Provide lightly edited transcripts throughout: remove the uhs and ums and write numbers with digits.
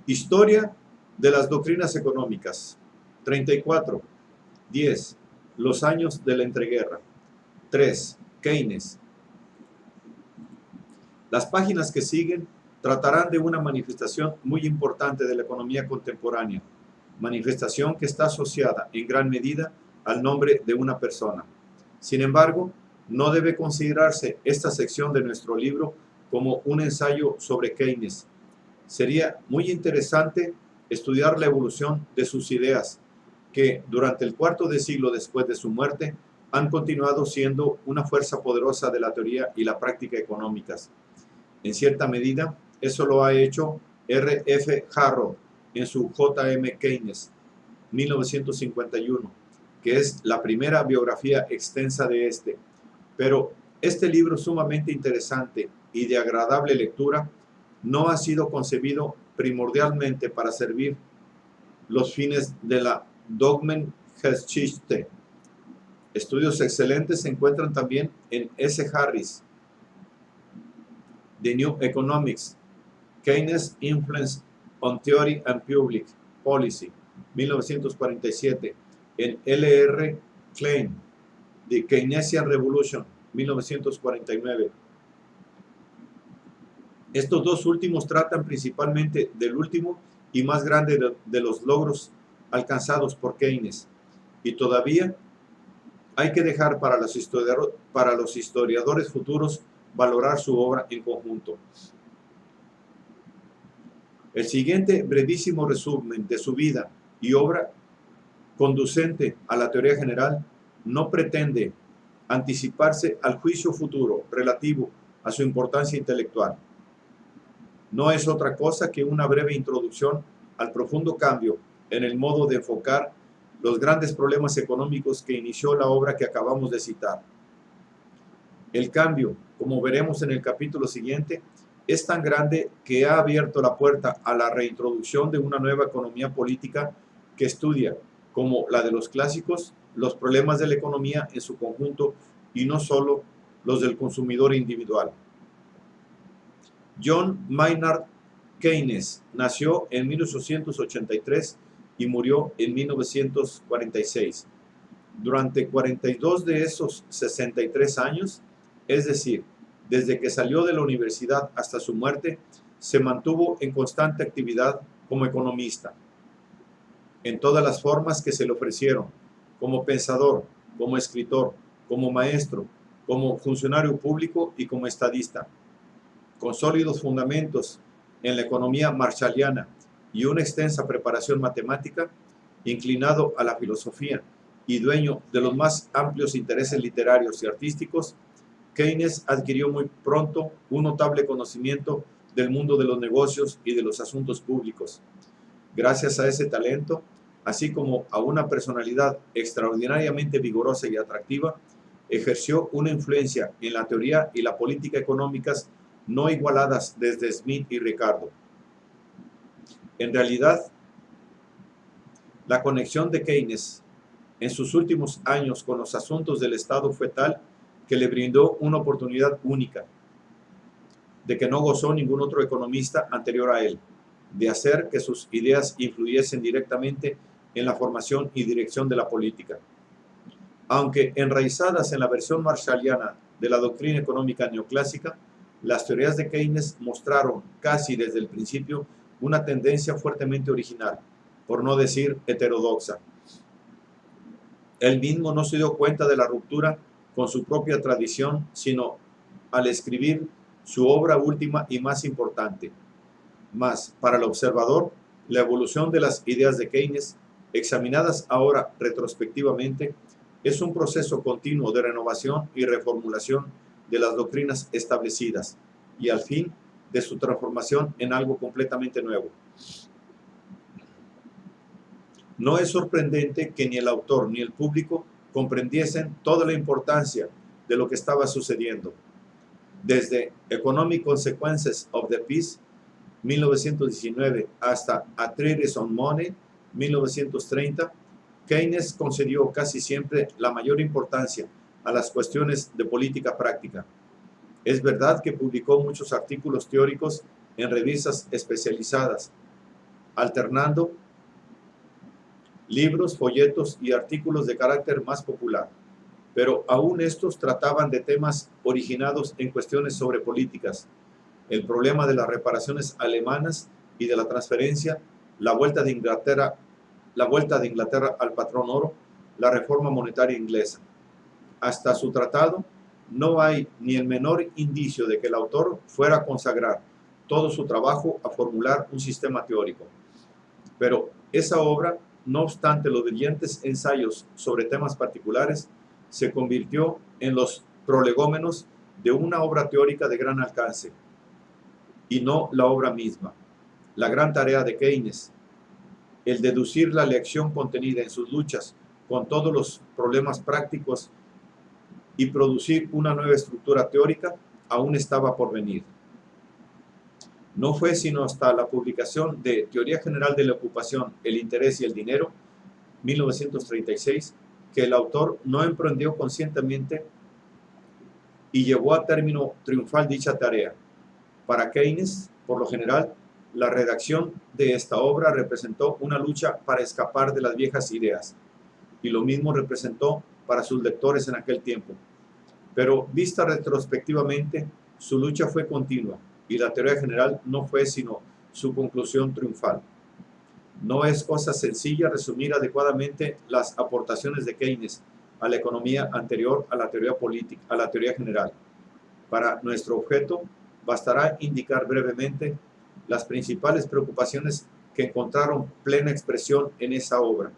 Historia de las doctrinas económicas. 34. 10. Los años de la entreguerra. 3. Keynes. Las páginas que siguen tratarán de una manifestación muy importante de la economía contemporánea, manifestación que está asociada en gran medida al nombre de una persona. Sin embargo, no debe considerarse esta sección de nuestro libro como un ensayo sobre Keynes. Sería muy interesante estudiar la evolución de sus ideas, que durante el cuarto de siglo después de su muerte han continuado siendo una fuerza poderosa de la teoría y la práctica económicas. En cierta medida, eso lo ha hecho R. F. Harrod en su J. M. Keynes, 1951, que es la primera biografía extensa de este. Pero este libro sumamente interesante y de agradable lectura no ha sido concebido primordialmente para servir los fines de la Dogmengeschichte. Estudios excelentes se encuentran también en S. Harris, The New Economics, Keynes' Influence on Theory and Public Policy, 1947, en L. R. Klein, The Keynesian Revolution, 1949. Estos dos últimos tratan principalmente del último y más grande de los logros alcanzados por Keynes, y todavía hay que dejar para los historiadores futuros valorar su obra en conjunto. El siguiente brevísimo resumen de su vida y obra conducente a la teoría general no pretende anticiparse al juicio futuro relativo a su importancia intelectual. No es otra cosa que una breve introducción al profundo cambio en el modo de enfocar los grandes problemas económicos que inició la obra que acabamos de citar. El cambio, como veremos en el capítulo siguiente, es tan grande que ha abierto la puerta a la reintroducción de una nueva economía política que estudia, como la de los clásicos, los problemas de la economía en su conjunto y no solo los del consumidor individual. John Maynard Keynes nació en 1883 y murió en 1946. Durante 42 de esos 63 años, es decir, desde que salió de la universidad hasta su muerte, se mantuvo en constante actividad como economista, en todas las formas que se le ofrecieron, como pensador, como escritor, como maestro, como funcionario público y como estadista. Con sólidos fundamentos en la economía marshalliana y una extensa preparación matemática, inclinado a la filosofía y dueño de los más amplios intereses literarios y artísticos, Keynes adquirió muy pronto un notable conocimiento del mundo de los negocios y de los asuntos públicos. Gracias a ese talento, así como a una personalidad extraordinariamente vigorosa y atractiva, ejerció una influencia en la teoría y la política económicas no igualadas desde Smith y Ricardo. En realidad, la conexión de Keynes en sus últimos años con los asuntos del Estado fue tal que le brindó una oportunidad única, de que no gozó ningún otro economista anterior a él, de hacer que sus ideas influyesen directamente en la formación y dirección de la política. Aunque enraizadas en la versión marshalliana de la doctrina económica neoclásica, las teorías de Keynes mostraron casi desde el principio una tendencia fuertemente original, por no decir heterodoxa. Él mismo no se dio cuenta de la ruptura con su propia tradición, sino al escribir su obra última y más importante. Mas, para el observador, la evolución de las ideas de Keynes, examinadas ahora retrospectivamente, es un proceso continuo de renovación y reformulación de las doctrinas establecidas y, al fin, de su transformación en algo completamente nuevo. No es sorprendente que ni el autor ni el público comprendiesen toda la importancia de lo que estaba sucediendo. Desde Economic Consequences of the Peace, 1919, hasta A Treatise on Money, 1930, Keynes concedió casi siempre la mayor importancia a las cuestiones de política práctica. Es verdad que publicó muchos artículos teóricos en revistas especializadas, alternando libros, folletos y artículos de carácter más popular. Pero aún estos trataban de temas originados en cuestiones sobre políticas, el problema de las reparaciones alemanas y de la transferencia, la vuelta de Inglaterra al patrón oro, la reforma monetaria inglesa. Hasta su tratado no hay ni el menor indicio de que el autor fuera a consagrar todo su trabajo a formular un sistema teórico. Pero esa obra, no obstante los brillantes ensayos sobre temas particulares, se convirtió en los prolegómenos de una obra teórica de gran alcance, y no la obra misma. La gran tarea de Keynes, el deducir la lección contenida en sus luchas con todos los problemas prácticos y producir una nueva estructura teórica, aún estaba por venir. No fue sino hasta la publicación de Teoría General de la Ocupación, el Interés y el Dinero, 1936, que el autor no emprendió conscientemente y llevó a término triunfal dicha tarea. Para Keynes, por lo general, la redacción de esta obra representó una lucha para escapar de las viejas ideas, y lo mismo representó para sus lectores en aquel tiempo. Pero vista retrospectivamente, su lucha fue continua, y la teoría general no fue sino su conclusión triunfal. No es cosa sencilla resumir adecuadamente las aportaciones de Keynes a la economía anterior a la teoría política, a la teoría general. Para nuestro objeto, bastará indicar brevemente las principales preocupaciones que encontraron plena expresión en esa obra.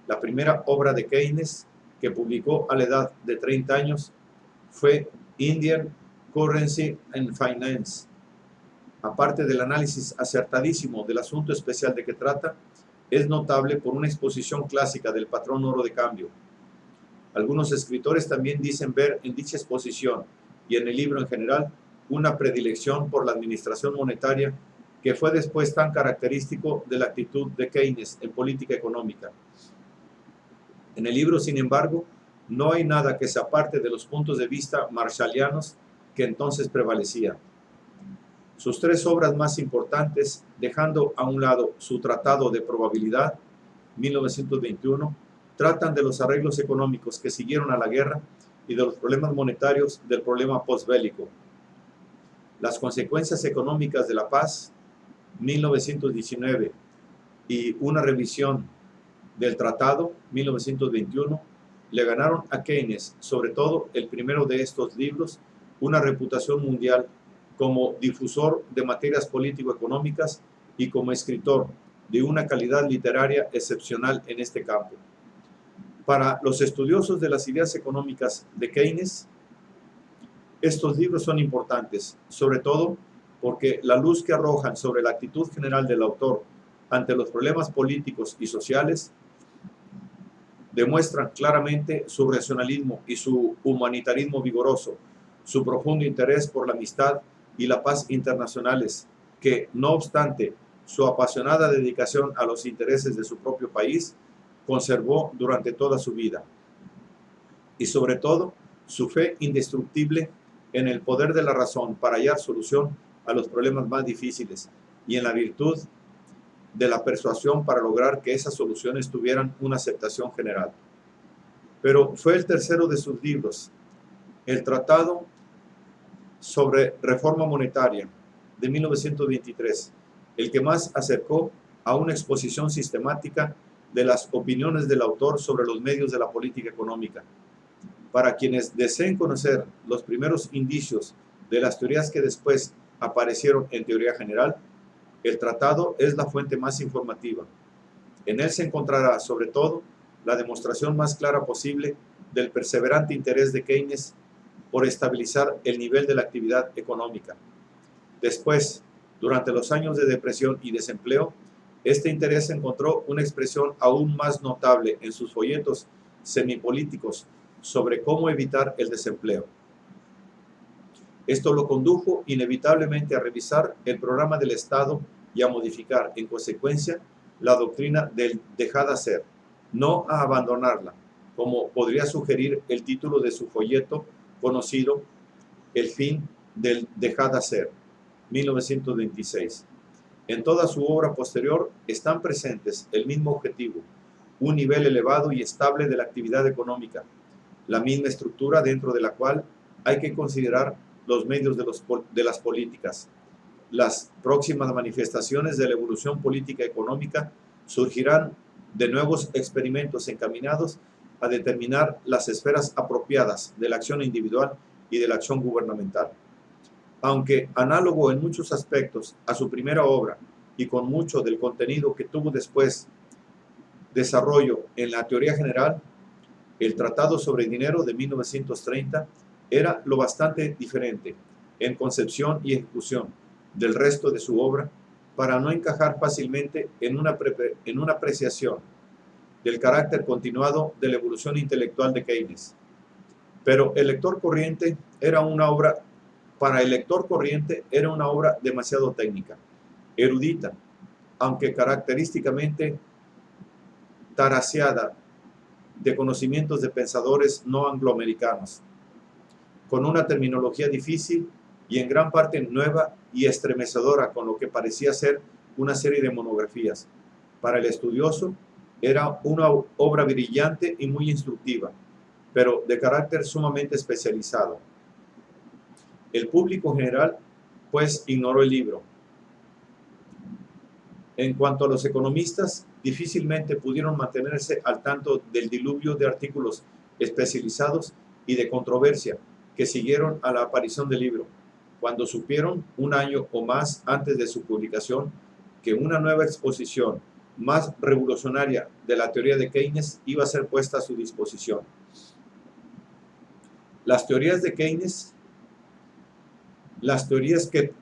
La primera obra de Keynes, que publicó a la edad de 30 años, fue Indian Currency and Finance. Aparte del análisis acertadísimo del asunto especial de que trata, es notable por una exposición clásica del patrón oro de cambio. Algunos escritores también dicen ver en dicha exposición y en el libro en general una predilección por la administración monetaria que fue después tan característico de la actitud de Keynes en política económica. En el libro, sin embargo, no hay nada que se aparte de los puntos de vista marshallianos que entonces prevalecían. Sus tres obras más importantes, dejando a un lado su Tratado de Probabilidad, 1921, tratan de los arreglos económicos que siguieron a la guerra y de los problemas monetarios del problema postbélico. Las consecuencias económicas de la paz, 1919, y una revisión del tratado, 1921, le ganaron a Keynes, sobre todo el primero de estos libros, una reputación mundial como difusor de materias político-económicas y como escritor de una calidad literaria excepcional en este campo. Para los estudiosos de las ideas económicas de Keynes, estos libros son importantes, sobre todo porque la luz que arrojan sobre la actitud general del autor ante los problemas políticos y sociales demuestran claramente su racionalismo y su humanitarismo vigoroso, su profundo interés por la amistad y la paz internacionales, que, no obstante su apasionada dedicación a los intereses de su propio país, conservó durante toda su vida. Y sobre todo, su fe indestructible en el poder de la razón para hallar solución a los problemas más difíciles y en la virtud de la persuasión para lograr que esas soluciones tuvieran una aceptación general. Pero fue el tercero de sus libros, el Tratado sobre Reforma Monetaria, de 1923, el que más acercó a una exposición sistemática de las opiniones del autor sobre los medios de la política económica. Para quienes deseen conocer los primeros indicios de las teorías que después aparecieron en teoría general, el tratado es la fuente más informativa. En él se encontrará, sobre todo, la demostración más clara posible del perseverante interés de Keynes por estabilizar el nivel de la actividad económica. Después, durante los años de depresión y desempleo, este interés encontró una expresión aún más notable en sus folletos semipolíticos sobre cómo evitar el desempleo. Esto lo condujo inevitablemente a revisar el programa del Estado y a modificar, en consecuencia, la doctrina del dejad hacer, no a abandonarla, como podría sugerir el título de su folleto conocido El fin del dejad hacer, 1926. En toda su obra posterior están presentes el mismo objetivo, un nivel elevado y estable de la actividad económica, la misma estructura dentro de la cual hay que considerar los medios de las políticas. Las próximas manifestaciones de la evolución política económica surgirán de nuevos experimentos encaminados a determinar las esferas apropiadas de la acción individual y de la acción gubernamental. Aunque análogo en muchos aspectos a su primera obra y con mucho del contenido que tuvo después desarrollo en la teoría general, el Tratado sobre Dinero de 1930 era lo bastante diferente en concepción y ejecución del resto de su obra para no encajar fácilmente en una apreciación del carácter continuado de la evolución intelectual de Keynes. Pero el lector corriente era una obra, para el lector corriente era una obra demasiado técnica, erudita, aunque característicamente taraseada de conocimientos de pensadores no angloamericanos, con una terminología difícil y en gran parte nueva y estremecedora, con lo que parecía ser una serie de monografías. Para el estudioso era una obra brillante y muy instructiva, pero de carácter sumamente especializado. El público general, pues, ignoró el libro. En cuanto a los economistas, difícilmente pudieron mantenerse al tanto del diluvio de artículos especializados y de controversia que siguieron a la aparición del libro, cuando supieron un año o más antes de su publicación que una nueva exposición más revolucionaria de la teoría de Keynes iba a ser puesta a su disposición. Las teorías que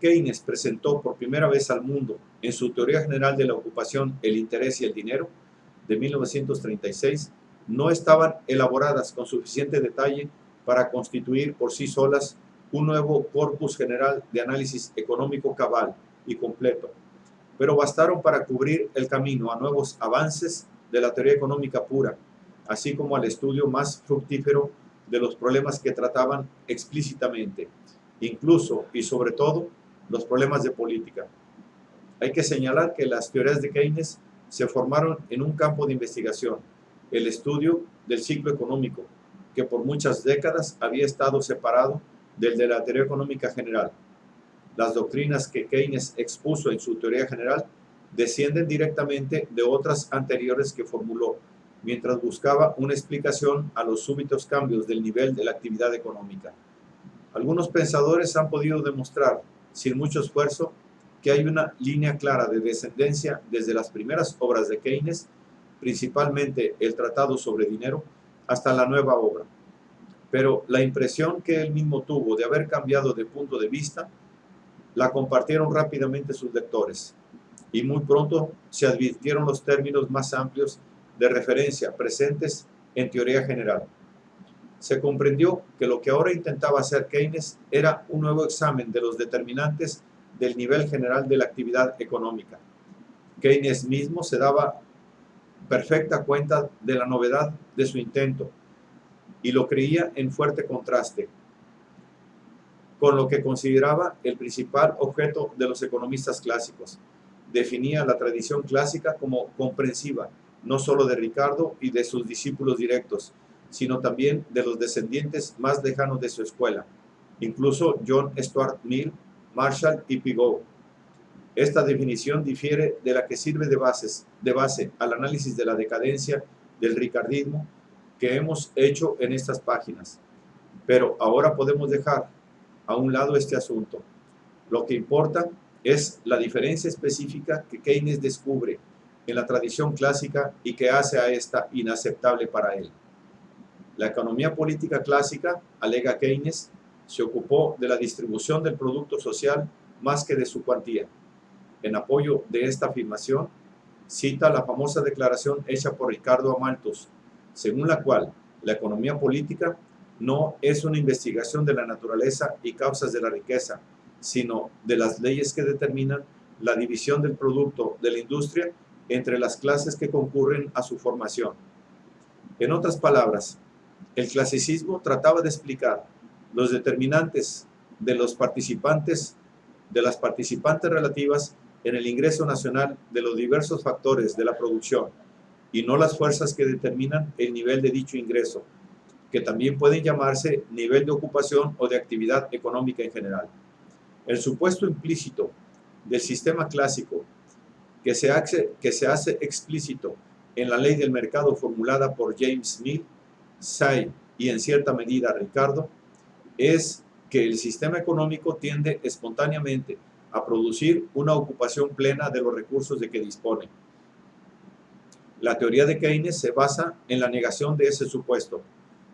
Keynes presentó por primera vez al mundo en su Teoría General de la Ocupación, el Interés y el Dinero, de 1936, no estaban elaboradas con suficiente detalle para constituir por sí solas un nuevo corpus general de análisis económico cabal y completo, pero bastaron para cubrir el camino a nuevos avances de la teoría económica pura, así como al estudio más fructífero de los problemas que trataban explícitamente, incluso y sobre todo los problemas de política. Hay que señalar que las teorías de Keynes se formaron en un campo de investigación, el estudio del ciclo económico, que por muchas décadas había estado separado del de la teoría económica general. Las doctrinas que Keynes expuso en su teoría general descienden directamente de otras anteriores que formuló, mientras buscaba una explicación a los súbitos cambios del nivel de la actividad económica. Algunos pensadores han podido demostrar, sin mucho esfuerzo, que hay una línea clara de descendencia desde las primeras obras de Keynes, principalmente el Tratado sobre Dinero, hasta la nueva obra. Pero la impresión que él mismo tuvo de haber cambiado de punto de vista la compartieron rápidamente sus lectores, y muy pronto se advirtieron los términos más amplios de referencia presentes en teoría general. Se comprendió que lo que ahora intentaba hacer Keynes era un nuevo examen de los determinantes del nivel general de la actividad económica. Keynes mismo se daba perfecta cuenta de la novedad de su intento y lo creía en fuerte contraste con lo que consideraba el principal objeto de los economistas clásicos. Definía la tradición clásica como comprensiva, no solo de Ricardo y de sus discípulos directos, sino también de los descendientes más lejanos de su escuela, incluso John Stuart Mill, Marshall y Pigou. Esta definición difiere de la que sirve de base al análisis de la decadencia del ricardismo que hemos hecho en estas páginas. Pero ahora podemos dejar a un lado este asunto. Lo que importa es la diferencia específica que Keynes descubre en la tradición clásica y que hace a esta inaceptable para él. La economía política clásica, alega Keynes, se ocupó de la distribución del producto social más que de su cuantía. En apoyo de esta afirmación, cita la famosa declaración hecha por Ricardo a Malthus, según la cual la economía política no es una investigación de la naturaleza y causas de la riqueza, sino de las leyes que determinan la división del producto de la industria entre las clases que concurren a su formación. En otras palabras, el clasicismo trataba de explicar los determinantes de las participantes relativas en el ingreso nacional de los diversos factores de la producción y no las fuerzas que determinan el nivel de dicho ingreso, que también pueden llamarse nivel de ocupación o de actividad económica en general. El supuesto implícito del sistema clásico que se hace explícito en la ley del mercado formulada por James Mill, Say y en cierta medida Ricardo, es que el sistema económico tiende espontáneamente a producir una ocupación plena de los recursos de que dispone. La teoría de Keynes se basa en la negación de ese supuesto,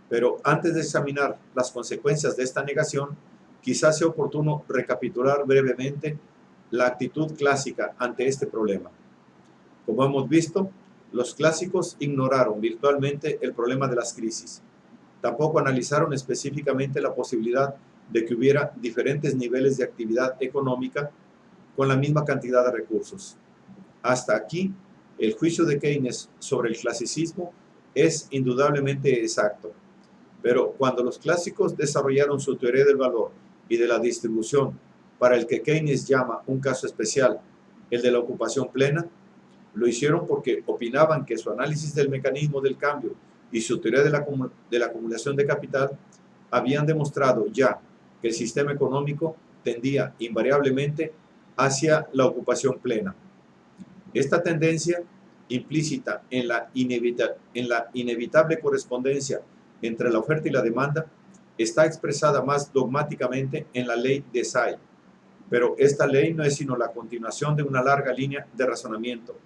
pero antes de examinar las consecuencias de esta negación, quizás sea oportuno recapitular brevemente la actitud clásica ante este problema. Como hemos visto, los clásicos ignoraron virtualmente el problema de las crisis. Tampoco analizaron específicamente la posibilidad de que hubiera diferentes niveles de actividad económica con la misma cantidad de recursos. Hasta aquí, el juicio de Keynes sobre el clasicismo es indudablemente exacto. Pero cuando los clásicos desarrollaron su teoría del valor y de la distribución, para el que Keynes llama un caso especial, el de la ocupación plena, lo hicieron porque opinaban que su análisis del mecanismo del cambio y su teoría de la acumulación de capital habían demostrado ya que el sistema económico tendía invariablemente hacia la ocupación plena. Esta tendencia, implícita en la inevitable correspondencia entre la oferta y la demanda, está expresada más dogmáticamente en la ley de Say, pero esta ley no es sino la continuación de una larga línea de razonamiento,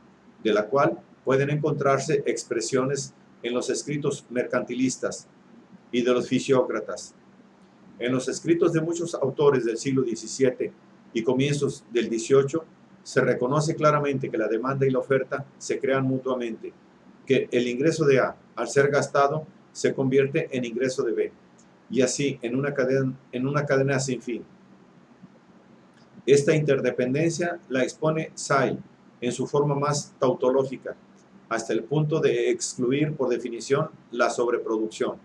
de la cual pueden encontrarse expresiones en los escritos mercantilistas y de los fisiócratas. En los escritos de muchos autores del siglo XVII y comienzos del XVIII, se reconoce claramente que la demanda y la oferta se crean mutuamente, que el ingreso de A, al ser gastado, se convierte en ingreso de B, y así en una cadena sin fin. Esta interdependencia la expone Say en su forma más tautológica, hasta el punto de excluir por definición la sobreproducción.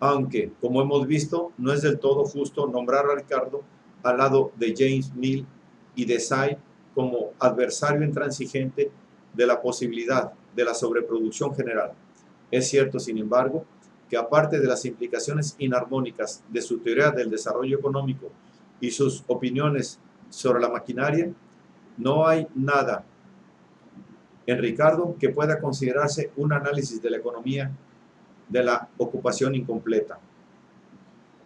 Aunque, como hemos visto, no es del todo justo nombrar a Ricardo al lado de James Mill y de Say como adversario intransigente de la posibilidad de la sobreproducción general. Es cierto, sin embargo, que aparte de las implicaciones inarmónicas de su teoría del desarrollo económico y sus opiniones sobre la maquinaria, no hay nada en Ricardo que pueda considerarse un análisis de la economía de la ocupación incompleta.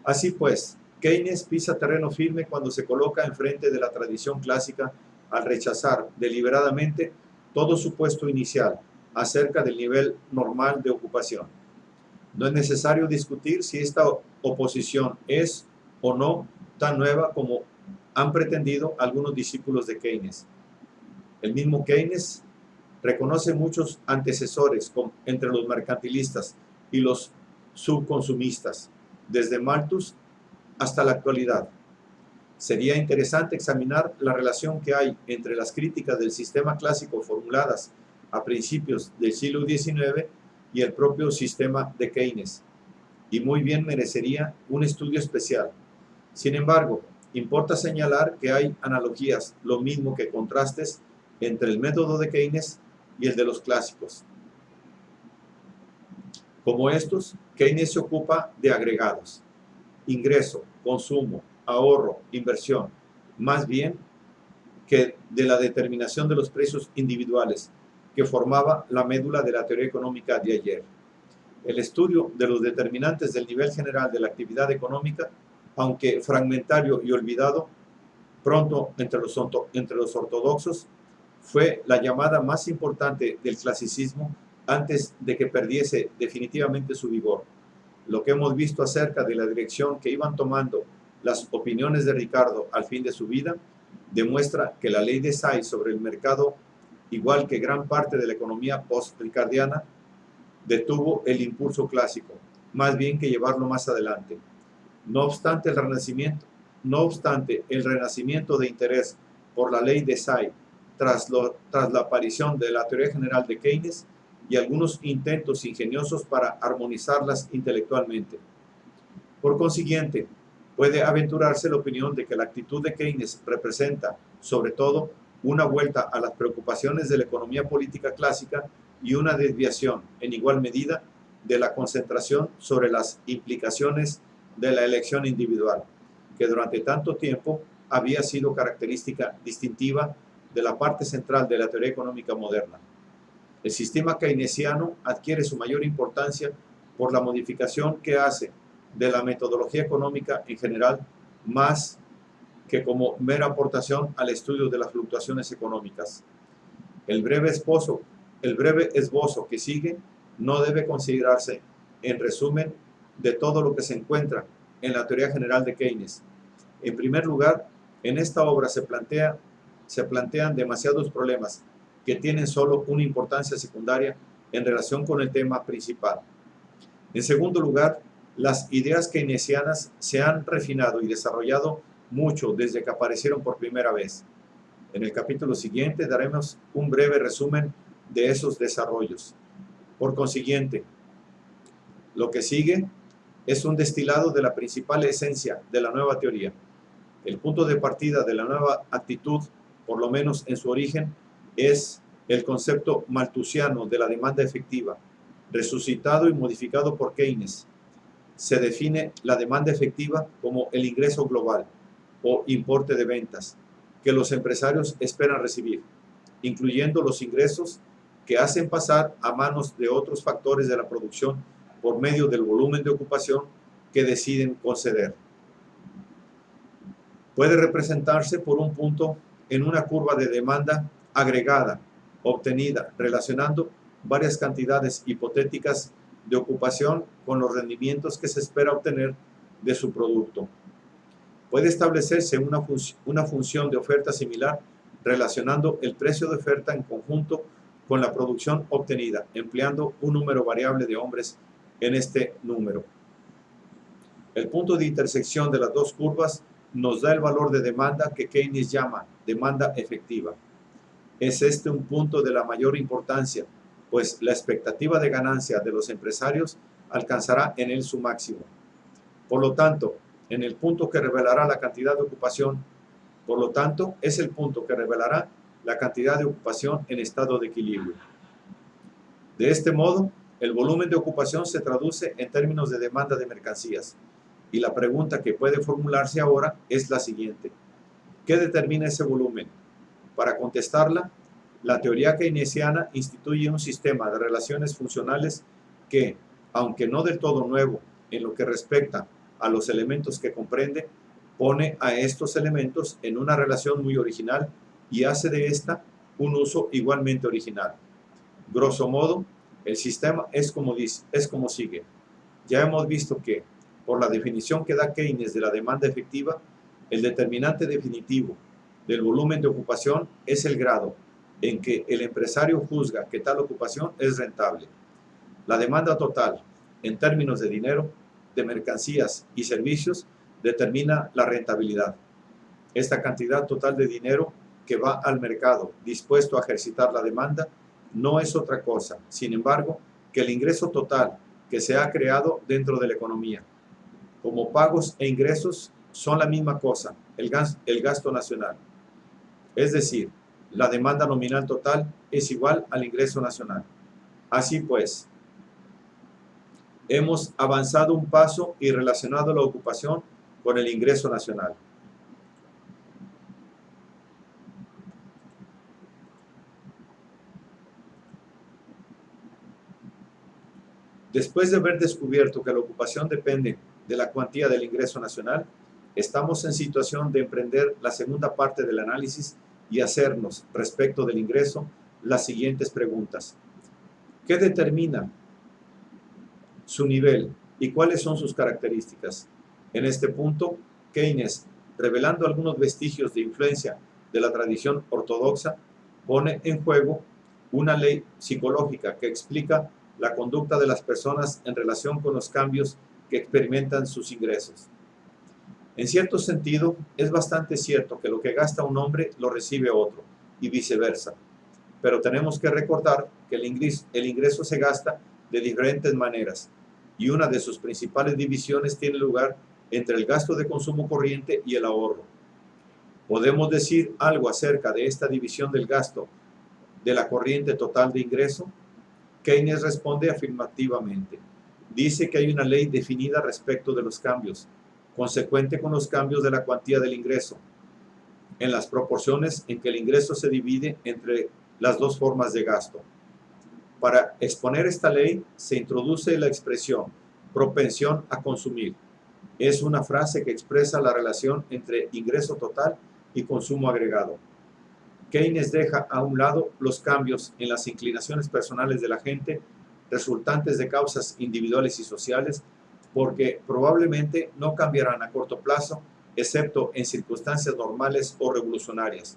Así pues, Keynes pisa terreno firme cuando se coloca enfrente de la tradición clásica al rechazar deliberadamente todo supuesto inicial acerca del nivel normal de ocupación. No es necesario discutir si esta oposición es o no tan nueva como han pretendido algunos discípulos de Keynes. El mismo Keynes reconoce muchos antecesores entre los mercantilistas y los subconsumistas, desde Malthus hasta la actualidad. Sería interesante examinar la relación que hay entre las críticas del sistema clásico formuladas a principios del siglo XIX y el propio sistema de Keynes, y muy bien merecería un estudio especial. Sin embargo, importa señalar que hay analogías, lo mismo que contrastes, entre el método de Keynes y el de los clásicos. Como estos, Keynes se ocupa de agregados: ingreso, consumo, ahorro, inversión, más bien que de la determinación de los precios individuales, que formaba la médula de la teoría económica de ayer. El estudio de los determinantes del nivel general de la actividad económica, aunque fragmentario y olvidado pronto entre los ortodoxos, fue la llamada más importante del clasicismo antes de que perdiese definitivamente su vigor. Lo que hemos visto acerca de la dirección que iban tomando las opiniones de Ricardo al fin de su vida demuestra que la ley de Say sobre el mercado, igual que gran parte de la economía post-ricardiana, detuvo el impulso clásico, más bien que llevarlo más adelante. No obstante el renacimiento de interés por la ley de Say tras la aparición de la teoría general de Keynes y algunos intentos ingeniosos para armonizarlas intelectualmente. Por consiguiente, puede aventurarse la opinión de que la actitud de Keynes representa, sobre todo, una vuelta a las preocupaciones de la economía política clásica y una desviación, en igual medida, de la concentración sobre las implicaciones de la elección individual, que durante tanto tiempo había sido característica distintiva de la parte central de la teoría económica moderna. El sistema keynesiano adquiere su mayor importancia por la modificación que hace de la metodología económica en general, más que como mera aportación al estudio de las fluctuaciones económicas. El breve esbozo que sigue no debe considerarse en resumen de todo lo que se encuentra en la teoría general de Keynes. En primer lugar, en esta obra se plantean demasiados problemas que tienen solo una importancia secundaria en relación con el tema principal. En segundo lugar, las ideas keynesianas se han refinado y desarrollado mucho desde que aparecieron por primera vez. En el capítulo siguiente daremos un breve resumen de esos desarrollos. Por consiguiente, lo que sigue es un destilado de la principal esencia de la nueva teoría. El punto de partida de la nueva actitud, por lo menos en su origen, es el concepto malthusiano de la demanda efectiva, resucitado y modificado por Keynes. Se define la demanda efectiva como el ingreso global o importe de ventas que los empresarios esperan recibir, incluyendo los ingresos que hacen pasar a manos de otros factores de la producción por medio del volumen de ocupación que deciden conceder. Puede representarse por un punto en una curva de demanda agregada, obtenida, relacionando varias cantidades hipotéticas de ocupación con los rendimientos que se espera obtener de su producto. Puede establecerse una función de oferta similar relacionando el precio de oferta en conjunto con la producción obtenida, empleando un número variable de hombres en este número. El punto de intersección de las dos curvas nos da el valor de demanda que Keynes llama demanda efectiva. Es este un punto de la mayor importancia, pues la expectativa de ganancia de los empresarios alcanzará en él su máximo. Por lo tanto, en el punto que revelará la cantidad de ocupación, por lo tanto, es el punto que revelará la cantidad de ocupación en estado de equilibrio. De este modo, el volumen de ocupación se traduce en términos de demanda de mercancías. Y la pregunta que puede formularse ahora es la siguiente: ¿qué determina ese volumen? Para contestarla, la teoría keynesiana instituye un sistema de relaciones funcionales que, aunque no del todo nuevo en lo que respecta a los elementos que comprende, pone a estos elementos en una relación muy original y hace de esta un uso igualmente original. Grosso modo, el sistema es como sigue. Ya hemos visto que, por la definición que da Keynes de la demanda efectiva, el determinante definitivo del volumen de ocupación es el grado en que el empresario juzga que tal ocupación es rentable. La demanda total, en términos de dinero, de mercancías y servicios, determina la rentabilidad. Esta cantidad total de dinero que va al mercado dispuesto a ejercitar la demanda no es otra cosa, sin embargo, que el ingreso total que se ha creado dentro de la economía. Como pagos e ingresos son la misma cosa, el gasto nacional. Es decir, la demanda nominal total es igual al ingreso nacional. Así pues, hemos avanzado un paso y relacionado la ocupación con el ingreso nacional. Después de haber descubierto que la ocupación depende de la cuantía del ingreso nacional, estamos en situación de emprender la segunda parte del análisis y hacernos, respecto del ingreso, las siguientes preguntas. ¿Qué determina su nivel y cuáles son sus características? En este punto, Keynes, revelando algunos vestigios de influencia de la tradición ortodoxa, pone en juego una ley psicológica que explica la conducta de las personas en relación con los cambios que experimentan sus ingresos. En cierto sentido, es bastante cierto que lo que gasta un hombre lo recibe otro, y viceversa. Pero tenemos que recordar que el ingreso se gasta de diferentes maneras, y una de sus principales divisiones tiene lugar entre el gasto de consumo corriente y el ahorro. ¿Podemos decir algo acerca de esta división del gasto de la corriente total de ingreso? Keynes responde afirmativamente. Dice que hay una ley definida respecto de los cambios, consecuente con los cambios de la cuantía del ingreso, en las proporciones en que el ingreso se divide entre las dos formas de gasto. Para exponer esta ley se introduce la expresión propensión a consumir. Es una frase que expresa la relación entre ingreso total y consumo agregado. Keynes deja a un lado los cambios en las inclinaciones personales de la gente resultantes de causas individuales y sociales, porque probablemente no cambiarán a corto plazo, excepto en circunstancias normales o revolucionarias,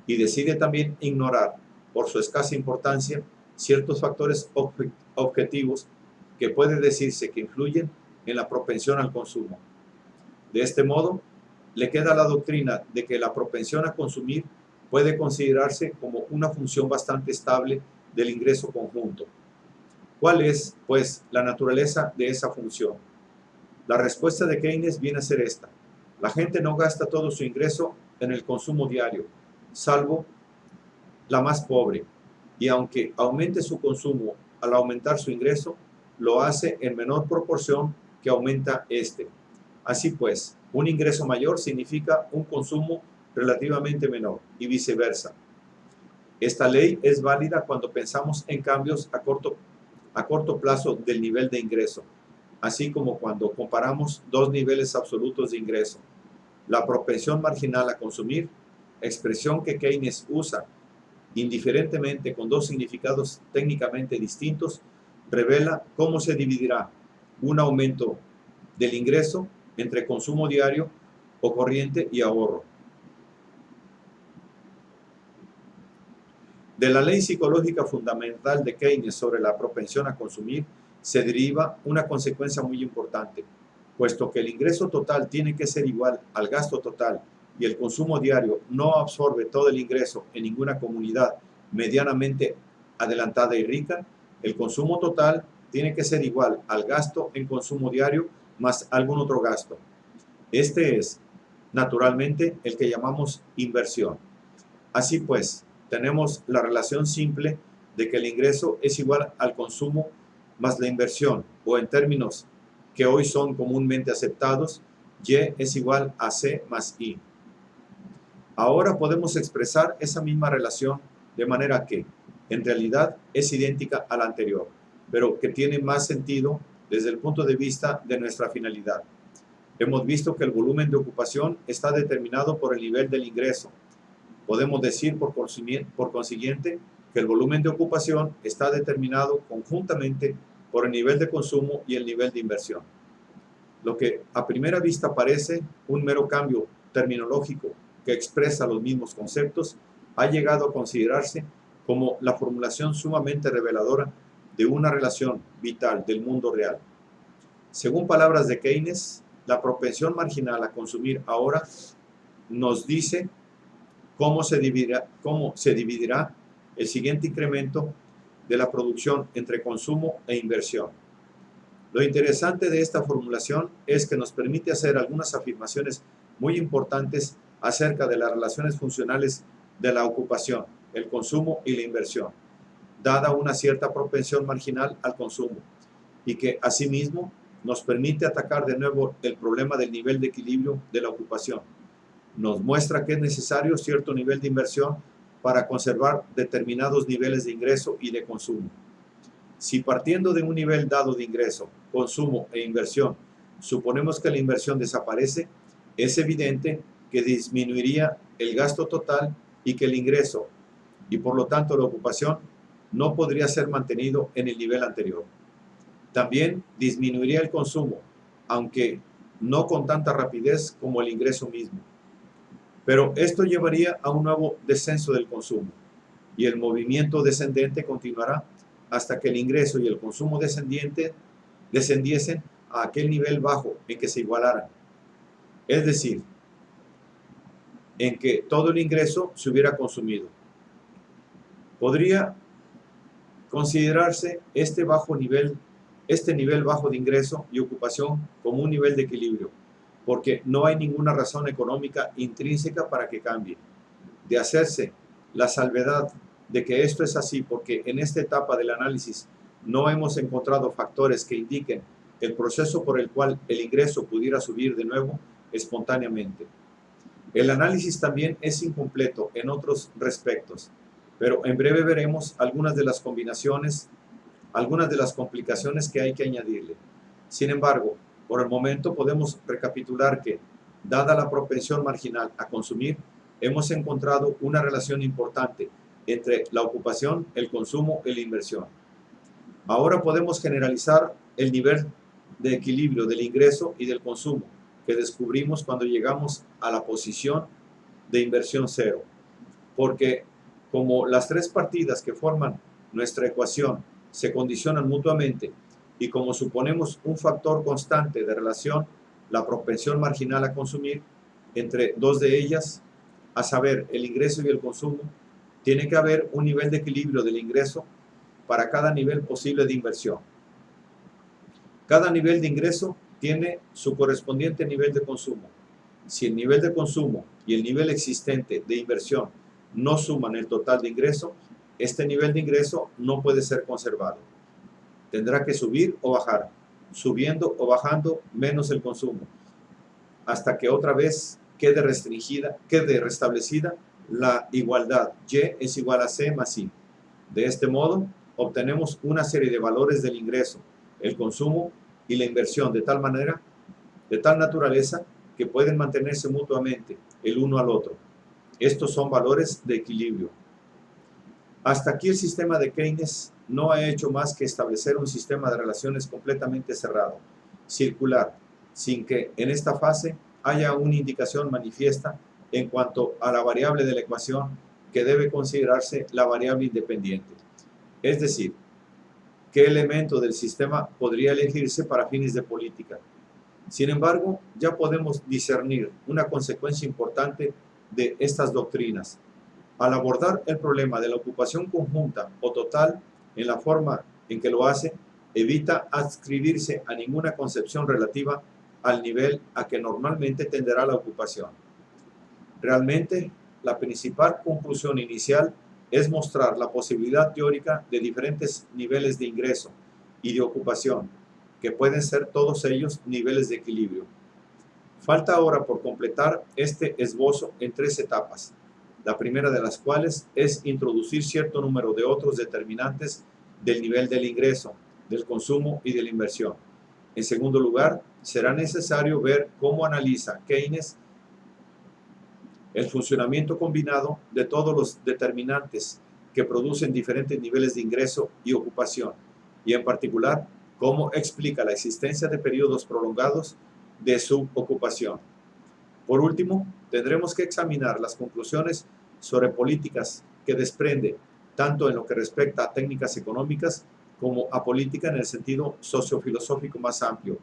y decide también ignorar, por su escasa importancia, ciertos factores objetivos que puede decirse que influyen en la propensión al consumo. De este modo, le queda la doctrina de que la propensión a consumir puede considerarse como una función bastante estable del ingreso conjunto. ¿Cuál es, pues, la naturaleza de esa función? La respuesta de Keynes viene a ser esta. La gente no gasta todo su ingreso en el consumo diario, salvo la más pobre, y aunque aumente su consumo al aumentar su ingreso, lo hace en menor proporción que aumenta este. Así pues, un ingreso mayor significa un consumo relativamente menor y viceversa. Esta ley es válida cuando pensamos en cambios a corto plazo del nivel de ingreso, así como cuando comparamos dos niveles absolutos de ingreso. La propensión marginal a consumir, expresión que Keynes usa indiferentemente con dos significados técnicamente distintos, revela cómo se dividirá un aumento del ingreso entre consumo diario o corriente y ahorro. De la ley psicológica fundamental de Keynes sobre la propensión a consumir se deriva una consecuencia muy importante, puesto que el ingreso total tiene que ser igual al gasto total y el consumo diario no absorbe todo el ingreso en ninguna comunidad medianamente adelantada y rica, el consumo total tiene que ser igual al gasto en consumo diario más algún otro gasto. Este es, naturalmente, el que llamamos inversión. Así pues, tenemos la relación simple de que el ingreso es igual al consumo más la inversión, o en términos que hoy son comúnmente aceptados, Y es igual a C más I. Ahora podemos expresar esa misma relación de manera que, en realidad, es idéntica a la anterior, pero que tiene más sentido desde el punto de vista de nuestra finalidad. Hemos visto que el volumen de ocupación está determinado por el nivel del ingreso. Podemos decir, por consiguiente, que el volumen de ocupación está determinado conjuntamente por el nivel de consumo y el nivel de inversión. Lo que a primera vista parece un mero cambio terminológico que expresa los mismos conceptos, ha llegado a considerarse como la formulación sumamente reveladora de una relación vital del mundo real. Según palabras de Keynes, la propensión marginal a consumir ahora nos dice cómo se dividirá el siguiente incremento de la producción entre consumo e inversión. Lo interesante de esta formulación es que nos permite hacer algunas afirmaciones muy importantes acerca de las relaciones funcionales de la ocupación, el consumo y la inversión, dada una cierta propensión marginal al consumo, y que asimismo nos permite atacar de nuevo el problema del nivel de equilibrio de la ocupación. Nos muestra que es necesario cierto nivel de inversión para conservar determinados niveles de ingreso y de consumo. Si partiendo de un nivel dado de ingreso, consumo e inversión, suponemos que la inversión desaparece, es evidente que disminuiría el gasto total y que el ingreso, y por lo tanto la ocupación, no podría ser mantenido en el nivel anterior. También disminuiría el consumo, aunque no con tanta rapidez como el ingreso mismo. Pero esto llevaría a un nuevo descenso del consumo, y el movimiento descendente continuará hasta que el ingreso y el consumo descendiesen a aquel nivel bajo en que se igualaran. Es decir, en que todo el ingreso se hubiera consumido. Podría considerarse este nivel bajo de ingreso y ocupación como un nivel de equilibrio, porque no hay ninguna razón económica intrínseca para que cambie. De hacerse la salvedad de que esto es así porque en esta etapa del análisis no hemos encontrado factores que indiquen el proceso por el cual el ingreso pudiera subir de nuevo espontáneamente. El análisis también es incompleto en otros respectos, pero en breve veremos algunas de las combinaciones, algunas de las complicaciones que hay que añadirle. Sin embargo, por el momento podemos recapitular que, dada la propensión marginal a consumir, hemos encontrado una relación importante entre la ocupación, el consumo y la inversión. Ahora podemos generalizar el nivel de equilibrio del ingreso y del consumo que descubrimos cuando llegamos a la posición de inversión cero, porque como las tres partidas que forman nuestra ecuación se condicionan mutuamente y como suponemos un factor constante de relación, la propensión marginal a consumir, entre dos de ellas, a saber, el ingreso y el consumo, tiene que haber un nivel de equilibrio del ingreso para cada nivel posible de inversión. Cada nivel de ingreso tiene su correspondiente nivel de consumo. Si el nivel de consumo y el nivel existente de inversión no suman el total de ingreso, este nivel de ingreso no puede ser conservado. Tendrá que subir o bajar, subiendo o bajando menos el consumo, hasta que otra vez quede restablecida la igualdad Y es igual a C más I. De este modo, obtenemos una serie de valores del ingreso, el consumo y la inversión de tal manera, de tal naturaleza, que pueden mantenerse mutuamente el uno al otro. Estos son valores de equilibrio. Hasta aquí el sistema de Keynes no ha hecho más que establecer un sistema de relaciones completamente cerrado, circular, sin que en esta fase haya una indicación manifiesta en cuanto a la variable de la ecuación que debe considerarse la variable independiente. Es decir, qué elemento del sistema podría elegirse para fines de política. Sin embargo, ya podemos discernir una consecuencia importante de estas doctrinas. Al abordar el problema de la ocupación conjunta o total en la forma en que lo hace, evita adscribirse a ninguna concepción relativa al nivel a que normalmente tenderá la ocupación. Realmente, la principal conclusión inicial es mostrar la posibilidad teórica de diferentes niveles de ingreso y de ocupación, que pueden ser todos ellos niveles de equilibrio. Falta ahora por completar este esbozo en tres etapas, la primera de las cuales es introducir cierto número de otros determinantes del nivel del ingreso, del consumo y de la inversión. En segundo lugar, será necesario ver cómo analiza Keynes el funcionamiento combinado de todos los determinantes que producen diferentes niveles de ingreso y ocupación, y en particular, cómo explica la existencia de periodos prolongados de subocupación. Por último, tendremos que examinar las conclusiones sobre políticas que desprende tanto en lo que respecta a técnicas económicas como a política en el sentido sociofilosófico más amplio.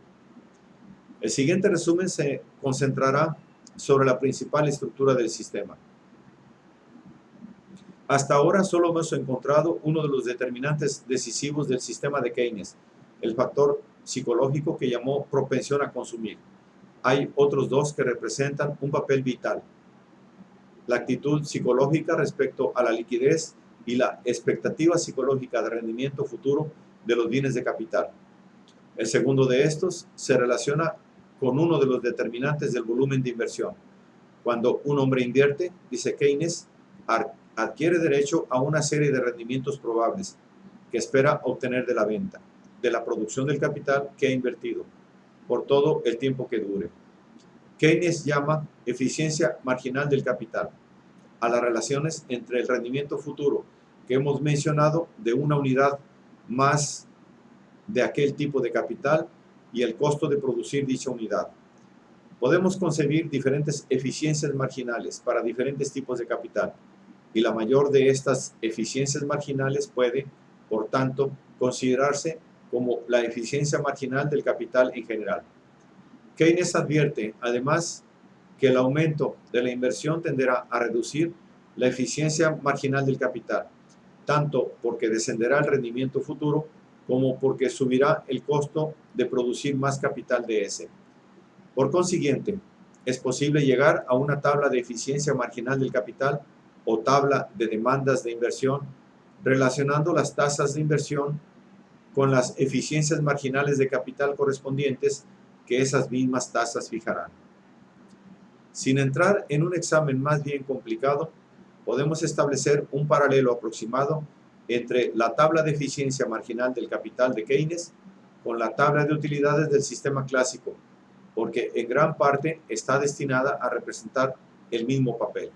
El siguiente resumen se concentrará sobre la principal estructura del sistema. Hasta ahora solo hemos encontrado uno de los determinantes decisivos del sistema de Keynes, el factor psicológico que llamó propensión a consumir. Hay otros dos que representan un papel vital: la actitud psicológica respecto a la liquidez y la expectativa psicológica de rendimiento futuro de los bienes de capital. El segundo de estos se relaciona con uno de los determinantes del volumen de inversión. Cuando un hombre invierte, dice Keynes, adquiere derecho a una serie de rendimientos probables que espera obtener de la venta, de la producción del capital que ha invertido, por todo el tiempo que dure. Keynes llama eficiencia marginal del capital a las relaciones entre el rendimiento futuro que hemos mencionado de una unidad más de aquel tipo de capital y el costo de producir dicha unidad. Podemos concebir diferentes eficiencias marginales para diferentes tipos de capital, y la mayor de estas eficiencias marginales puede, por tanto, considerarse como la eficiencia marginal del capital en general. Keynes advierte, además, que el aumento de la inversión tenderá a reducir la eficiencia marginal del capital, tanto porque descenderá el rendimiento futuro como porque subirá el costo de producir más capital de ese. Por consiguiente, es posible llegar a una tabla de eficiencia marginal del capital o tabla de demandas de inversión, relacionando las tasas de inversión con las eficiencias marginales de capital correspondientes que esas mismas tasas fijarán. Sin entrar en un examen más bien complicado, podemos establecer un paralelo aproximado entre la tabla de eficiencia marginal del capital de Keynes con la tabla de utilidades del sistema clásico, porque en gran parte está destinada a representar el mismo papel.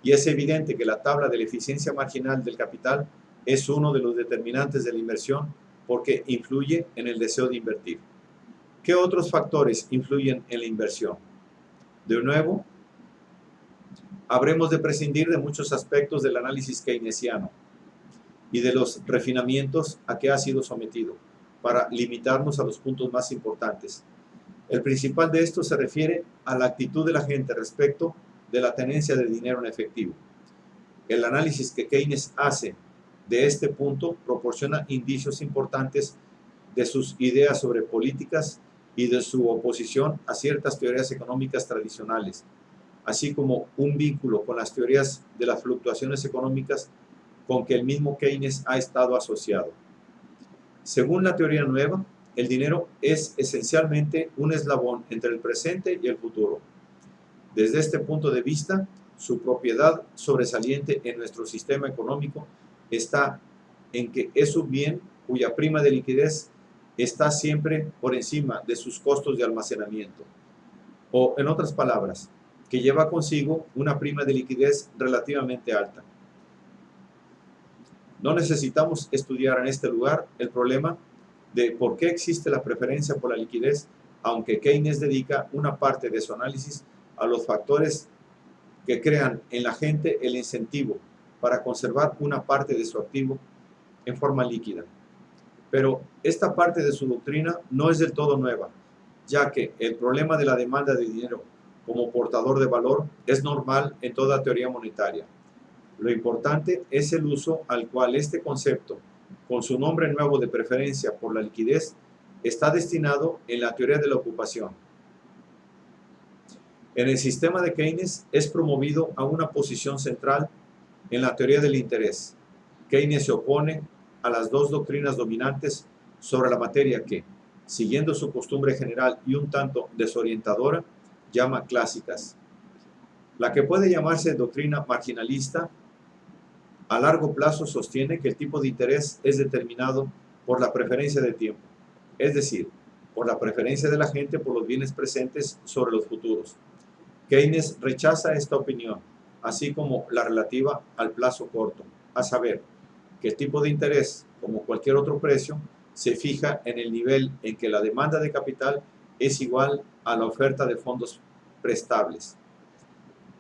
Y es evidente que la tabla de la eficiencia marginal del capital es uno de los determinantes de la inversión porque influye en el deseo de invertir. ¿Qué otros factores influyen en la inversión? De nuevo, habremos de prescindir de muchos aspectos del análisis keynesiano y de los refinamientos a que ha sido sometido para limitarnos a los puntos más importantes. El principal de estos se refiere a la actitud de la gente respecto de la tenencia de dinero en efectivo. El análisis que Keynes hace de este punto proporciona indicios importantes de sus ideas sobre políticas y de su oposición a ciertas teorías económicas tradicionales, así como un vínculo con las teorías de las fluctuaciones económicas con que el mismo Keynes ha estado asociado. Según la teoría nueva, el dinero es esencialmente un eslabón entre el presente y el futuro. Desde este punto de vista, su propiedad sobresaliente en nuestro sistema económico está en que es un bien cuya prima de liquidez está siempre por encima de sus costos de almacenamiento. O, en otras palabras, que lleva consigo una prima de liquidez relativamente alta. No necesitamos estudiar en este lugar el problema de por qué existe la preferencia por la liquidez, aunque Keynes dedica una parte de su análisis a los factores que crean en la gente el incentivo para conservar una parte de su activo en forma líquida. Pero esta parte de su doctrina no es del todo nueva, ya que el problema de la demanda de dinero como portador de valor es normal en toda teoría monetaria. Lo importante es el uso al cual este concepto, con su nombre nuevo de preferencia por la liquidez, está destinado en la teoría de la ocupación. En el sistema de Keynes es promovido a una posición central en la teoría del interés. Keynes se opone a las dos doctrinas dominantes sobre la materia que, siguiendo su costumbre general y un tanto desorientadora, llama clásicas. La que puede llamarse doctrina marginalista, a largo plazo sostiene que el tipo de interés es determinado por la preferencia de tiempo, es decir, por la preferencia de la gente por los bienes presentes sobre los futuros. Keynes rechaza esta opinión, así como la relativa al plazo corto, a saber, que el tipo de interés, como cualquier otro precio, se fija en el nivel en que la demanda de capital es igual a la oferta de fondos prestables.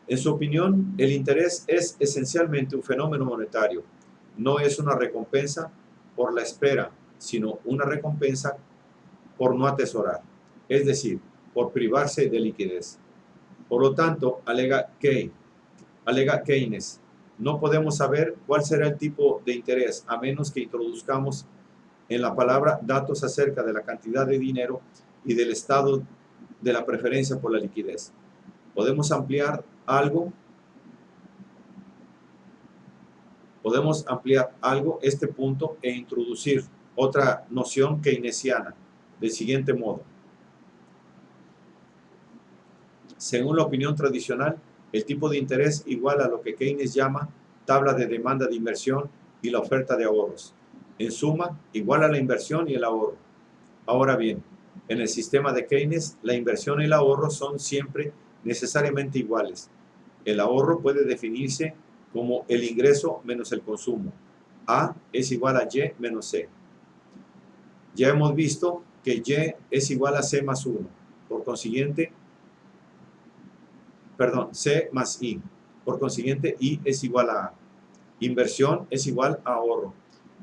En su opinión, el interés es esencialmente un fenómeno monetario, no es una recompensa por la espera, sino una recompensa por no atesorar, es decir, por privarse de liquidez. Por lo tanto, alega Keynes, no podemos saber cuál será el tipo de interés a menos que introduzcamos en la palabra datos acerca de la cantidad de dinero y del estado de la preferencia por la liquidez. Podemos ampliar algo este punto e introducir otra noción keynesiana del siguiente modo. Según la opinión tradicional, el tipo de interés igual a lo que Keynes llama tabla de demanda de inversión y la oferta de ahorros. En suma, igual a la inversión y el ahorro. Ahora bien, en el sistema de Keynes, la inversión y el ahorro son siempre necesariamente iguales. El ahorro puede definirse como el ingreso menos el consumo. A es igual a Y menos C. Ya hemos visto que Y es igual a C más 1. Por consiguiente, C más I. Por consiguiente, I es igual a A. Inversión es igual a ahorro.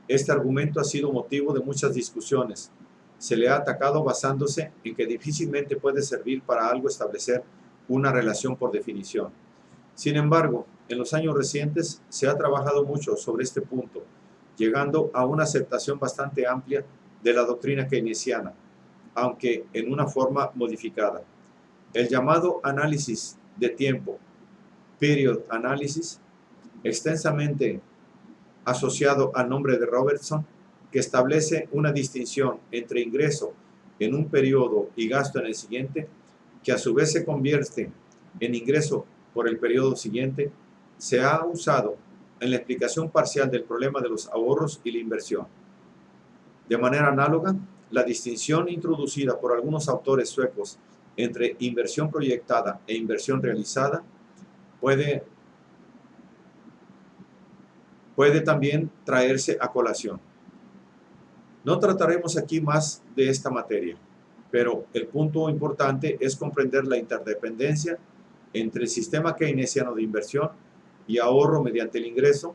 Este argumento ha sido motivo de muchas discusiones. Se le ha atacado basándose en que difícilmente puede servir para algo establecer una relación por definición. Sin embargo, en los años recientes se ha trabajado mucho sobre este punto, llegando a una aceptación bastante amplia de la doctrina keynesiana, aunque en una forma modificada. El llamado análisis de tiempo, period analysis, extensamente asociado al nombre de Robertson, que establece una distinción entre ingreso en un periodo y gasto en el siguiente, que a su vez se convierte en ingreso por el periodo siguiente, se ha usado en la explicación parcial del problema de los ahorros y la inversión. De manera análoga, la distinción introducida por algunos autores suecos entre inversión proyectada e inversión realizada puede también traerse a colación. No trataremos aquí más de esta materia, pero el punto importante es comprender la interdependencia entre el sistema keynesiano de inversión y ahorro mediante el ingreso,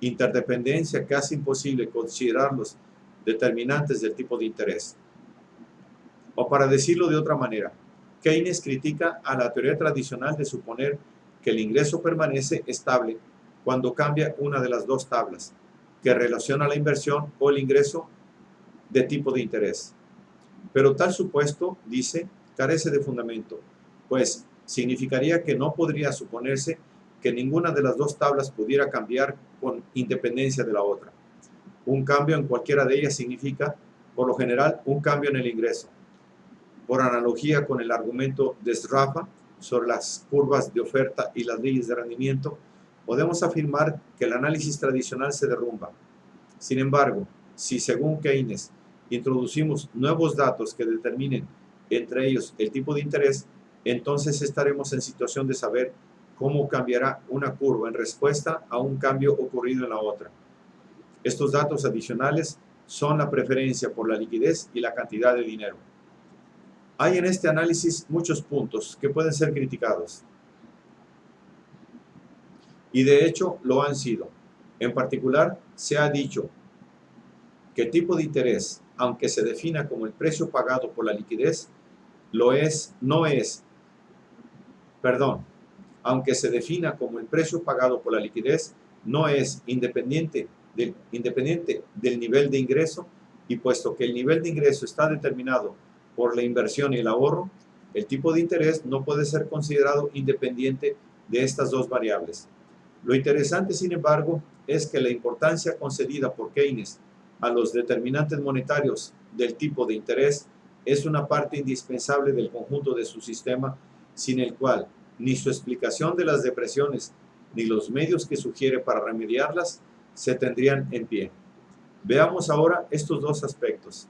interdependencia que hace imposible considerar los determinantes del tipo de interés. O para decirlo de otra manera, Keynes critica a la teoría tradicional de suponer que el ingreso permanece estable cuando cambia una de las dos tablas que relaciona la inversión o el ingreso de tipo de interés. Pero tal supuesto, dice, carece de fundamento, pues significaría que no podría suponerse que ninguna de las dos tablas pudiera cambiar con independencia de la otra. Un cambio en cualquiera de ellas significa, por lo general, un cambio en el ingreso. Por analogía con el argumento de Sraffa sobre las curvas de oferta y las leyes de rendimiento, podemos afirmar que el análisis tradicional se derrumba. Sin embargo, si según Keynes introducimos nuevos datos que determinen entre ellos el tipo de interés, entonces estaremos en situación de saber cómo cambiará una curva en respuesta a un cambio ocurrido en la otra. Estos datos adicionales son la preferencia por la liquidez y la cantidad de dinero. Hay en este análisis muchos puntos que pueden ser criticados. Y de hecho lo han sido. En particular, se ha dicho que el tipo de interés, aunque se defina como el precio pagado por la liquidez, aunque se defina como el precio pagado por la liquidez, no es independiente del nivel de ingreso, y puesto que el nivel de ingreso está determinado por la inversión y el ahorro, el tipo de interés no puede ser considerado independiente de estas dos variables. Lo interesante, sin embargo, es que la importancia concedida por Keynes a los determinantes monetarios del tipo de interés es una parte indispensable del conjunto de su sistema, sin el cual ni su explicación de las depresiones ni los medios que sugiere para remediarlas se tendrían en pie. Veamos ahora estos dos aspectos.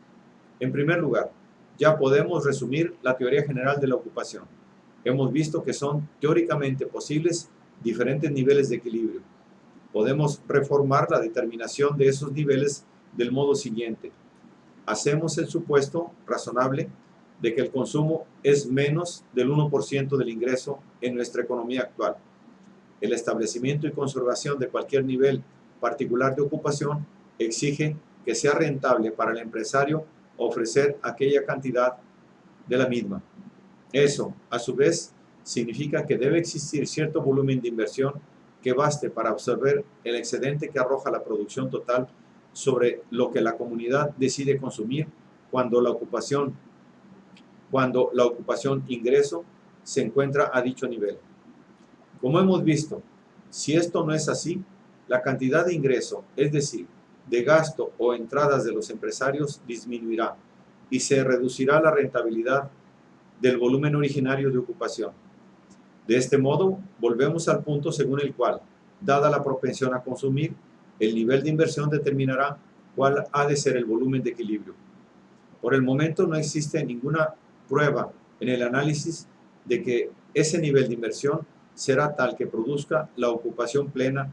En primer lugar, ya podemos resumir la teoría general de la ocupación. Hemos visto que son teóricamente posibles diferentes niveles de equilibrio. Podemos reformar la determinación de esos niveles del modo siguiente. Hacemos el supuesto razonable de que el consumo es menos del 1% del ingreso en nuestra economía actual. El establecimiento y conservación de cualquier nivel particular de ocupación exige que sea rentable para el empresario ofrecer aquella cantidad de la misma. Eso, a su vez, significa que debe existir cierto volumen de inversión que baste para absorber el excedente que arroja la producción total sobre lo que la comunidad decide consumir cuando la ocupación ingreso se encuentra a dicho nivel. Como hemos visto, si esto no es así, la cantidad de ingreso, es decir, de gasto o entradas de los empresarios, disminuirá y se reducirá la rentabilidad del volumen originario de ocupación. De este modo, volvemos al punto según el cual, dada la propensión a consumir, el nivel de inversión determinará cuál ha de ser el volumen de equilibrio. Por el momento no existe ninguna prueba en el análisis de que ese nivel de inversión será tal que produzca la ocupación plena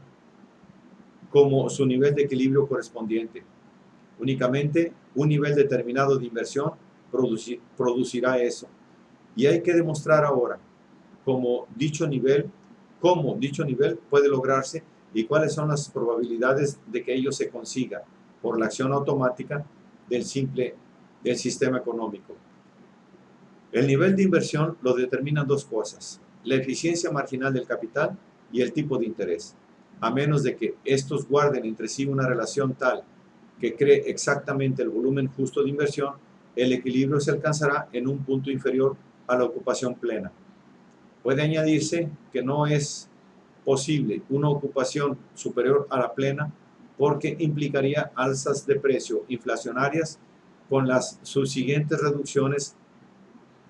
como su nivel de equilibrio correspondiente. Únicamente un nivel determinado de inversión producirá eso. Y hay que demostrar ahora cómo dicho nivel puede lograrse y cuáles son las probabilidades de que ello se consiga por la acción automática del sistema económico. El nivel de inversión lo determinan dos cosas: la eficiencia marginal del capital y el tipo de interés. A menos de que estos guarden entre sí una relación tal que cree exactamente el volumen justo de inversión, el equilibrio se alcanzará en un punto inferior a la ocupación plena. Puede añadirse que no es posible una ocupación superior a la plena porque implicaría alzas de precio inflacionarias con las subsiguientes reducciones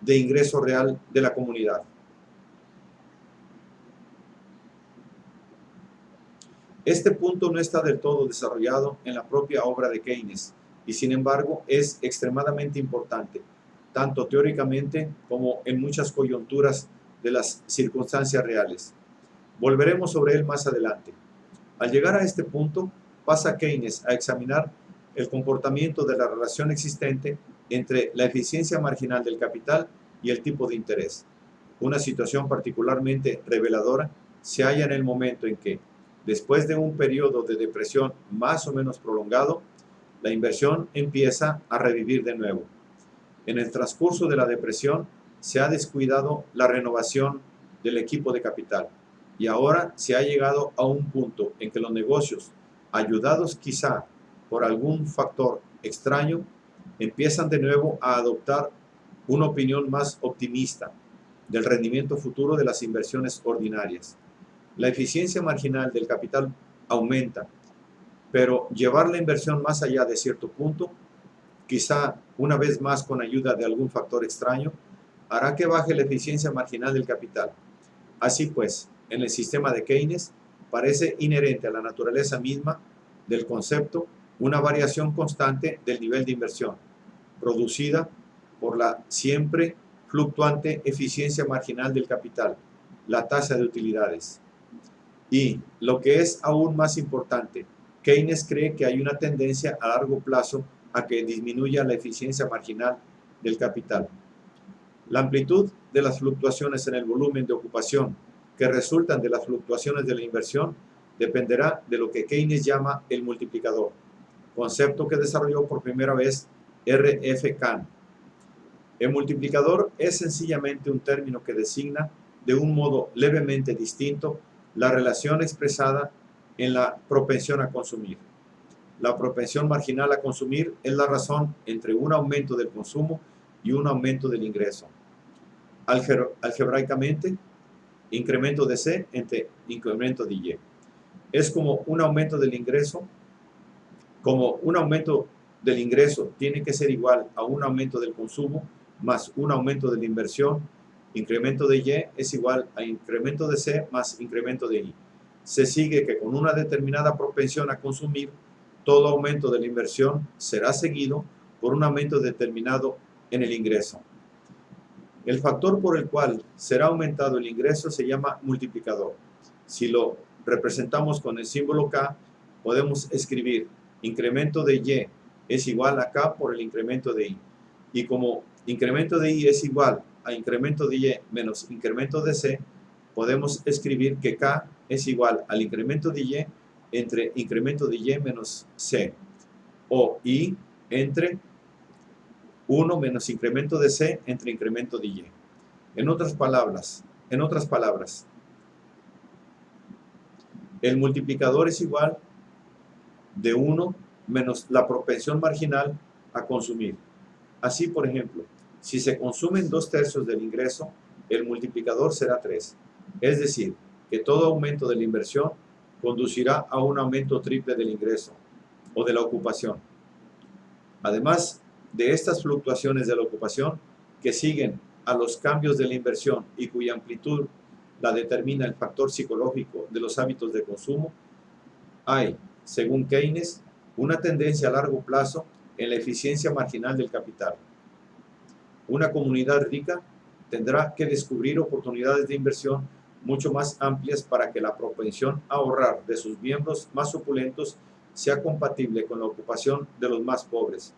de ingreso real de la comunidad. Este punto no está del todo desarrollado en la propia obra de Keynes y sin embargo es extremadamente importante, tanto teóricamente como en muchas coyunturas de las circunstancias reales. Volveremos sobre él más adelante. Al llegar a este punto, pasa Keynes a examinar el comportamiento de la relación existente entre la eficiencia marginal del capital y el tipo de interés. Una situación particularmente reveladora se halla en el momento en que, después de un periodo de depresión más o menos prolongado, la inversión empieza a revivir de nuevo. En el transcurso de la depresión se ha descuidado la renovación del equipo de capital y ahora se ha llegado a un punto en que los negocios, ayudados quizá por algún factor extraño, empiezan de nuevo a adoptar una opinión más optimista del rendimiento futuro de las inversiones ordinarias. La eficiencia marginal del capital aumenta, pero llevar la inversión más allá de cierto punto, quizá una vez más con ayuda de algún factor extraño, hará que baje la eficiencia marginal del capital. Así pues, en el sistema de Keynes parece inherente a la naturaleza misma del concepto una variación constante del nivel de inversión, producida por la siempre fluctuante eficiencia marginal del capital, la tasa de utilidades. Y, lo que es aún más importante, Keynes cree que hay una tendencia a largo plazo a que disminuya la eficiencia marginal del capital. La amplitud de las fluctuaciones en el volumen de ocupación que resultan de las fluctuaciones de la inversión dependerá de lo que Keynes llama el multiplicador, concepto que desarrolló por primera vez R.F. Kahn. El multiplicador es sencillamente un término que designa de un modo levemente distinto la relación expresada en la propensión a consumir. La propensión marginal a consumir es la razón entre un aumento del consumo y un aumento del ingreso. Algebraicamente, incremento de C entre incremento de Y. Es como un aumento del ingreso, tiene que ser igual a un aumento del consumo más un aumento de la inversión, incremento de Y es igual a incremento de C más incremento de I. Se sigue que con una determinada propensión a consumir, todo aumento de la inversión será seguido por un aumento determinado en el ingreso. El factor por el cual será aumentado el ingreso se llama multiplicador. Si lo representamos con el símbolo K, podemos escribir incremento de Y es igual a K por el incremento de I. Y como incremento de Y es igual a incremento de Y menos incremento de C, podemos escribir que K es igual al incremento de Y entre incremento de Y menos C, o I entre 1 menos incremento de C entre incremento de Y. En otras palabras, el multiplicador es igual de 1 menos la propensión marginal a consumir. Así, por ejemplo, si se consumen 2/3 del ingreso, el multiplicador será 3. Es decir, que todo aumento de la inversión conducirá a un aumento triple del ingreso o de la ocupación. Además de estas fluctuaciones de la ocupación que siguen a los cambios de la inversión y cuya amplitud la determina el factor psicológico de los hábitos de consumo, hay, según Keynes, una tendencia a largo plazo en la eficiencia marginal del capital. Una comunidad rica tendrá que descubrir oportunidades de inversión mucho más amplias para que la propensión a ahorrar de sus miembros más opulentos sea compatible con la ocupación de los más pobres.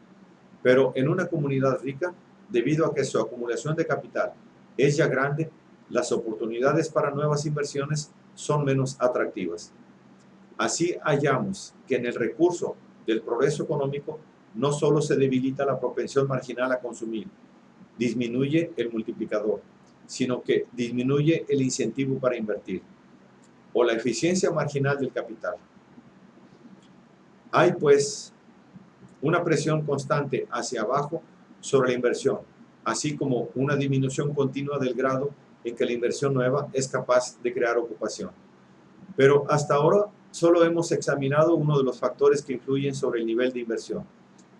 Pero en una comunidad rica, debido a que su acumulación de capital es ya grande, las oportunidades para nuevas inversiones son menos atractivas. Así hallamos que en el recurso del progreso económico no solo se debilita la propensión marginal a consumir, disminuye el multiplicador, sino que disminuye el incentivo para invertir, o la eficiencia marginal del capital. Hay, pues, una presión constante hacia abajo sobre la inversión, así como una disminución continua del grado en que la inversión nueva es capaz de crear ocupación. Pero hasta ahora solo hemos examinado uno de los factores que influyen sobre el nivel de inversión.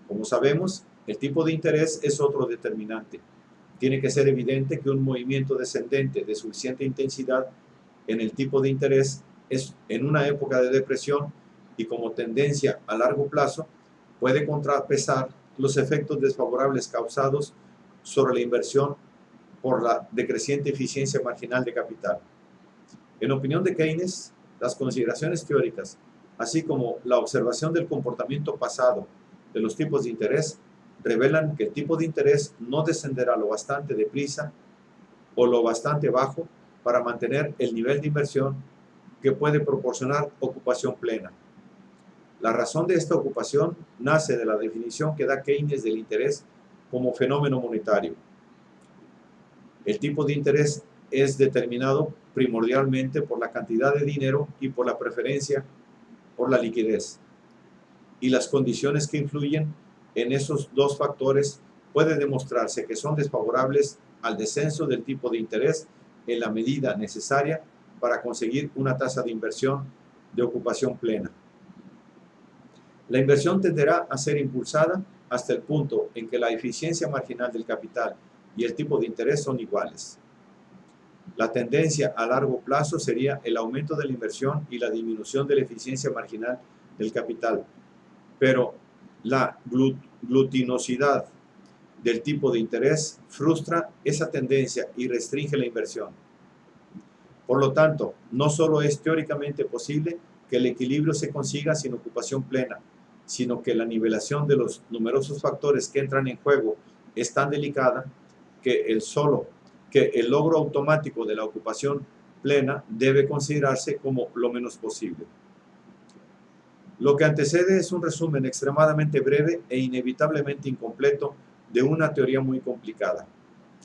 Como sabemos, el tipo de interés es otro determinante. Tiene que ser evidente que un movimiento descendente de suficiente intensidad en el tipo de interés es en una época de depresión y como tendencia a largo plazo puede contrapesar los efectos desfavorables causados sobre la inversión por la decreciente eficiencia marginal de capital. En opinión de Keynes, las consideraciones teóricas, así como la observación del comportamiento pasado de los tipos de interés, revelan que el tipo de interés no descenderá lo bastante deprisa o lo bastante bajo para mantener el nivel de inversión que puede proporcionar ocupación plena. La razón de esta ocupación nace de la definición que da Keynes del interés como fenómeno monetario. El tipo de interés es determinado primordialmente por la cantidad de dinero y por la preferencia por la liquidez. Y las condiciones que influyen en esos dos factores puede demostrarse que son desfavorables al descenso del tipo de interés en la medida necesaria para conseguir una tasa de inversión de ocupación plena. La inversión tenderá a ser impulsada hasta el punto en que la eficiencia marginal del capital y el tipo de interés son iguales. La tendencia a largo plazo sería el aumento de la inversión y la disminución de la eficiencia marginal del capital, pero la glutinosidad del tipo de interés frustra esa tendencia y restringe la inversión. Por lo tanto, no solo es teóricamente posible que el equilibrio se consiga sin ocupación plena, sino que la nivelación de los numerosos factores que entran en juego es tan delicada que el logro automático de la ocupación plena debe considerarse como lo menos posible. Lo que antecede es un resumen extremadamente breve e inevitablemente incompleto de una teoría muy complicada.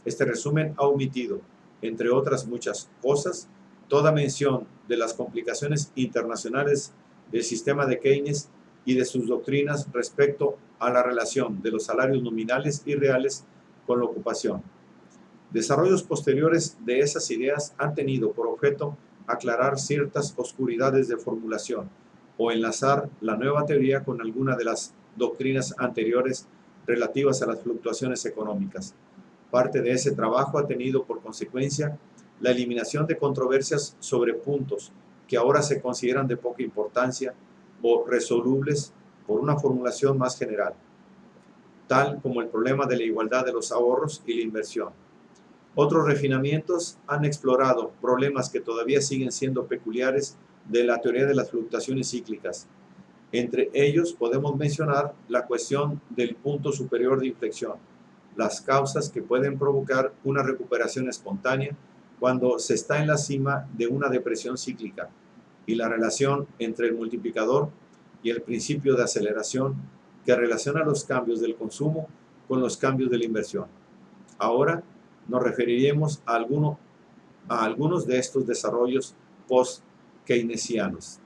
Este resumen ha omitido, entre otras muchas cosas, toda mención de las complicaciones internacionales del sistema de Keynes y de sus doctrinas respecto a la relación de los salarios nominales y reales con la ocupación. Desarrollos posteriores de esas ideas han tenido por objeto aclarar ciertas oscuridades de formulación o enlazar la nueva teoría con alguna de las doctrinas anteriores relativas a las fluctuaciones económicas. Parte de ese trabajo ha tenido por consecuencia la eliminación de controversias sobre puntos que ahora se consideran de poca importancia o resolubles por una formulación más general, tal como el problema de la igualdad de los ahorros y la inversión. Otros refinamientos han explorado problemas que todavía siguen siendo peculiares de la teoría de las fluctuaciones cíclicas. Entre ellos podemos mencionar la cuestión del punto superior de inflexión, las causas que pueden provocar una recuperación espontánea cuando se está en la cima de una depresión cíclica, y la relación entre el multiplicador y el principio de aceleración que relaciona los cambios del consumo con los cambios de la inversión. Ahora nos referiremos a algunos de estos desarrollos post-keynesianos.